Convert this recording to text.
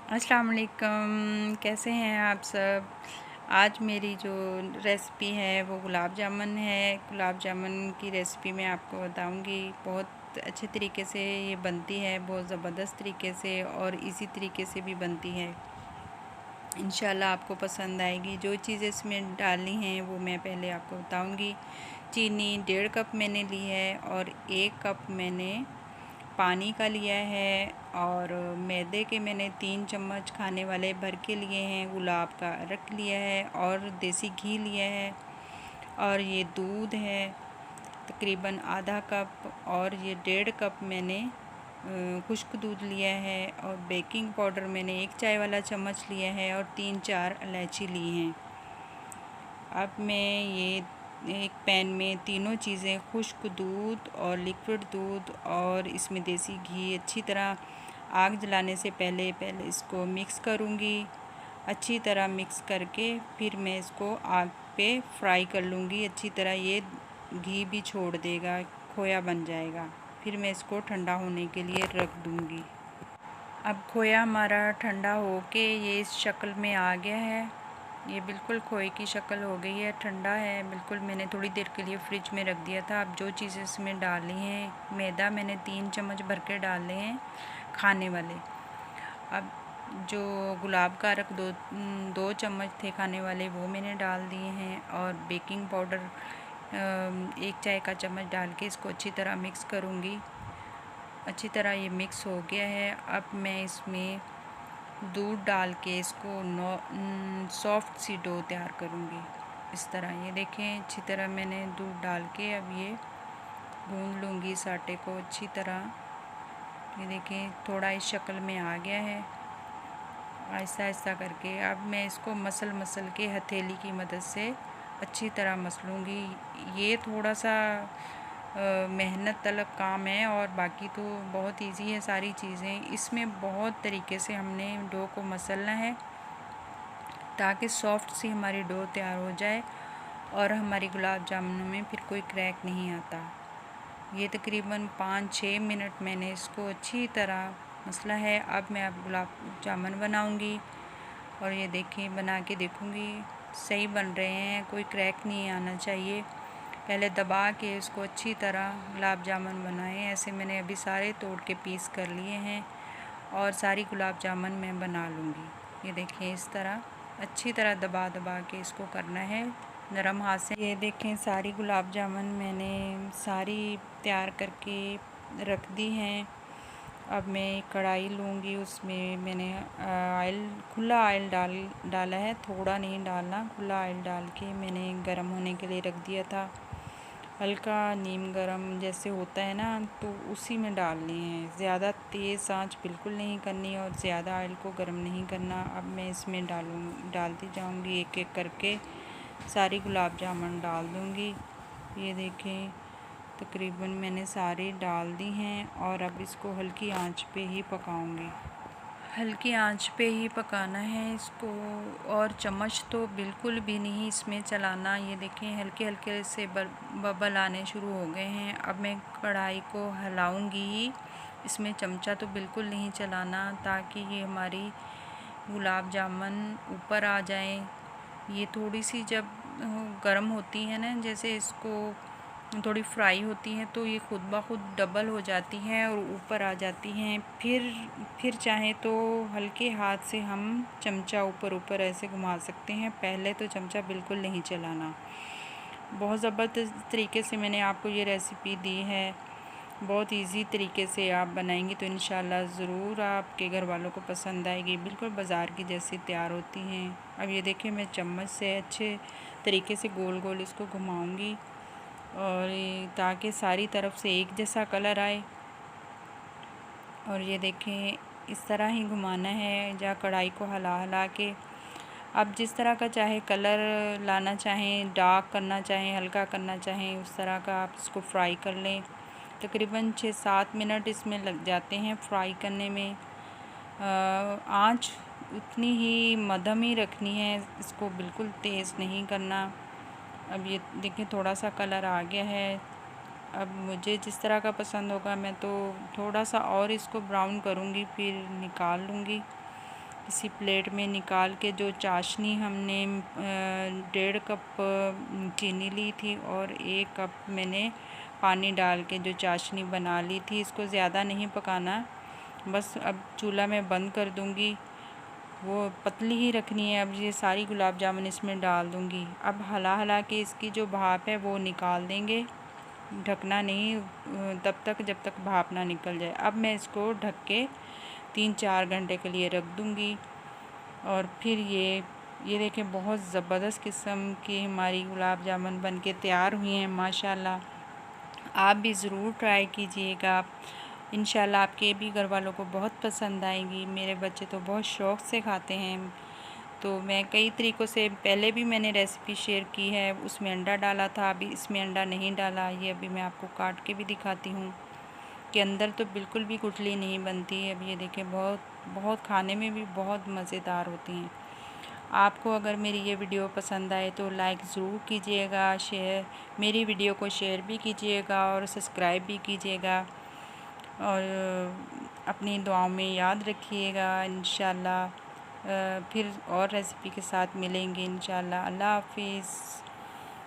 अस्सलाम वालेकुम, कैसे हैं आप सब। आज मेरी जो रेसिपी है वो गुलाब जामुन है। गुलाब जामुन की रेसिपी मैं आपको बताऊंगी। बहुत अच्छे तरीके से ये बनती है, बहुत ज़बरदस्त तरीके से और इसी तरीके से भी बनती है। इंशाल्लाह आपको पसंद आएगी। जो चीज़ें इसमें डालनी हैं वो मैं पहले आपको बताऊंगी। चीनी 1.5 कप मैंने ली है और 1 कप मैंने पानी का लिया है और मैदे के मैंने 3 चम्मच खाने वाले भर के लिए हैं। गुलाब का अरक लिया है और देसी घी लिया है और ये दूध है तकरीबन आधा कप और ये 1.5 कप मैंने खुश्क दूध लिया है और बेकिंग पाउडर मैंने 1 चाय वाला चम्मच लिया है और 3-4 इलायची ली हैं। अब मैं ये एक पैन में तीनों चीज़ें खुश्क दूध और लिक्विड दूध और इसमें देसी घी अच्छी तरह आग जलाने से पहले इसको मिक्स करूँगी। अच्छी तरह मिक्स करके फिर मैं इसको आग पे फ्राई कर लूँगी। अच्छी तरह ये घी भी छोड़ देगा, खोया बन जाएगा। फिर मैं इसको ठंडा होने के लिए रख दूँगी। अब खोया हमारा ठंडा होके ये इस शक्ल में आ गया है। ये बिल्कुल खोए की शक्ल हो गई है, ठंडा है बिल्कुल। मैंने थोड़ी देर के लिए फ्रिज में रख दिया था। अब जो चीज़ें इसमें डाली हैं, मैदा मैंने 3 चम्मच भर के डाले हैं खाने वाले। अब जो गुलाब का अरक 2 चम्मच थे खाने वाले वो मैंने डाल दिए हैं और बेकिंग पाउडर 1 चाय का चम्मच डाल के इसको अच्छी तरह मिक्स करूँगी। अच्छी तरह ये मिक्स हो गया है। अब मैं इसमें दूध डाल के इसको सॉफ्ट सी डो तैयार करूँगी। इस तरह ये देखें, अच्छी तरह मैंने दूध डाल के अब ये गूंद लूँगी इस आटे को अच्छी तरह। ये देखें थोड़ा इस शक्ल में आ गया है। आहिस्ता आहिस्ता करके अब मैं इसको मसल के हथेली की मदद से अच्छी तरह मसलूँगी। ये थोड़ा सा मेहनत तलब काम है और बाकी तो बहुत इजी है सारी चीज़ें। इसमें बहुत तरीके से हमने डो को मसलना है ताकि सॉफ्ट सी हमारी डो तैयार हो जाए और हमारी गुलाब जामुनों में फिर कोई क्रैक नहीं आता। ये तकरीबन 5-6 मिनट मैंने इसको अच्छी तरह मसला है। अब मैं गुलाब जामुन बनाऊंगी और ये देखें बना के देखूंगी सही बन रहे हैं, कोई क्रैक नहीं आना चाहिए। पहले दबा के इसको अच्छी तरह गुलाब जामुन बनाएं। ऐसे मैंने अभी सारे तोड़ के पीस कर लिए हैं और सारी गुलाब जामुन मैं बना लूँगी। ये देखें इस तरह अच्छी तरह दबा दबा के इसको करना है नरम हाथ से। ये देखें सारी गुलाब जामुन मैंने सारी तैयार करके रख दी हैं। अब मैं कढ़ाई लूँगी, उसमें मैंने खुला ऑयल डाला है, थोड़ा नहीं डालना। खुला ऑयल डाल के मैंने गरम होने के लिए रख दिया था। हल्का नीम गरम जैसे होता है ना, तो उसी में डालने हैं। ज़्यादा तेज़ आंच बिल्कुल नहीं करनी और ज़्यादा ऑयल को गरम नहीं करना। अब मैं इसमें डालती जाऊंगी एक एक करके सारी गुलाब जामुन डाल दूंगी। ये देखें तकरीबन मैंने सारी डाल दी हैं और अब इसको हल्की आंच पे ही पकाऊंगी। हल्की आंच पे ही पकाना है इसको और चम्मच तो बिल्कुल भी नहीं इसमें चलाना। ये देखें हल्के हल्के से बबल आने शुरू हो गए हैं। अब मैं कढ़ाई को हिलाऊंगी, इसमें चमचा तो बिल्कुल नहीं चलाना ताकि ये हमारी गुलाब जामुन ऊपर आ जाए। ये थोड़ी सी जब गर्म होती है ना, जैसे इसको थोड़ी फ्राई होती हैं तो ये खुद ब खुद डबल हो जाती हैं और ऊपर आ जाती हैं। फिर चाहे तो हल्के हाथ से हम चमचा ऊपर ऐसे घुमा सकते हैं। पहले तो चमचा बिल्कुल नहीं चलाना। बहुत ज़बरदस्त तरीके से मैंने आपको ये रेसिपी दी है। बहुत इजी तरीके से आप बनाएंगी तो इंशाल्लाह ज़रूर आपके घर वालों को पसंद आएगी। बिल्कुल बाज़ार की जैसी तैयार होती हैं। अब ये देखिए मैं चम्मच से अच्छे तरीके से गोल गोल इसको घुमाऊंगी और ताकि सारी तरफ से एक जैसा कलर आए। और ये देखें इस तरह ही घुमाना है जा कढ़ाई को हिला के। अब जिस तरह का चाहे कलर लाना चाहें, डार्क करना चाहें, हल्का करना चाहें, उस तरह का आप इसको फ्राई कर लें। तकरीबन 6-7 मिनट इसमें लग जाते हैं फ्राई करने में। आँच उतनी ही मध्यम ही रखनी है, इसको बिल्कुल तेज़ नहीं करना। अब ये देखिए थोड़ा सा कलर आ गया है। अब मुझे जिस तरह का पसंद होगा मैं तो थोड़ा सा और इसको ब्राउन करूँगी फिर निकाल लूँगी। इसी प्लेट में निकाल के जो चाशनी हमने 1.5 कप चीनी ली थी और 1 कप मैंने पानी डाल के जो चाशनी बना ली थी, इसको ज़्यादा नहीं पकाना, बस अब चूल्हा मैं बंद कर दूँगी। वो पतली ही रखनी है। अब ये सारी गुलाब जामुन इसमें डाल दूँगी। अब हला के इसकी जो भाप है वो निकाल देंगे, ढकना नहीं तब तक जब तक भाप ना निकल जाए। अब मैं इसको ढक के 3-4 घंटे के लिए रख दूँगी और फिर ये देखें बहुत ज़बरदस्त किस्म की हमारी गुलाब जामुन बन के तैयार हुई हैं माशाल्लाह। आप भी ज़रूर ट्राई कीजिएगा, इंशाल्लाह आपके भी घर वालों को बहुत पसंद आएंगी। मेरे बच्चे तो बहुत शौक़ से खाते हैं। तो मैं कई तरीक़ों से पहले भी मैंने रेसिपी शेयर की है, उसमें अंडा डाला था, अभी इसमें अंडा नहीं डाला। ये अभी मैं आपको काट के भी दिखाती हूँ कि अंदर तो बिल्कुल भी गुठली नहीं बनती है। अब ये देखें बहुत खाने में भी बहुत मज़ेदार होती हैं। आपको अगर मेरी ये वीडियो पसंद आए तो लाइक ज़रूर कीजिएगा, मेरी वीडियो को शेयर भी कीजिएगा और सब्सक्राइब भी कीजिएगा और अपनी दुआओं में याद रखिएगा। इंशाल्लाह फिर और रेसिपी के साथ मिलेंगे इंशाल्लाह। अल्लाह हाफ़िज़।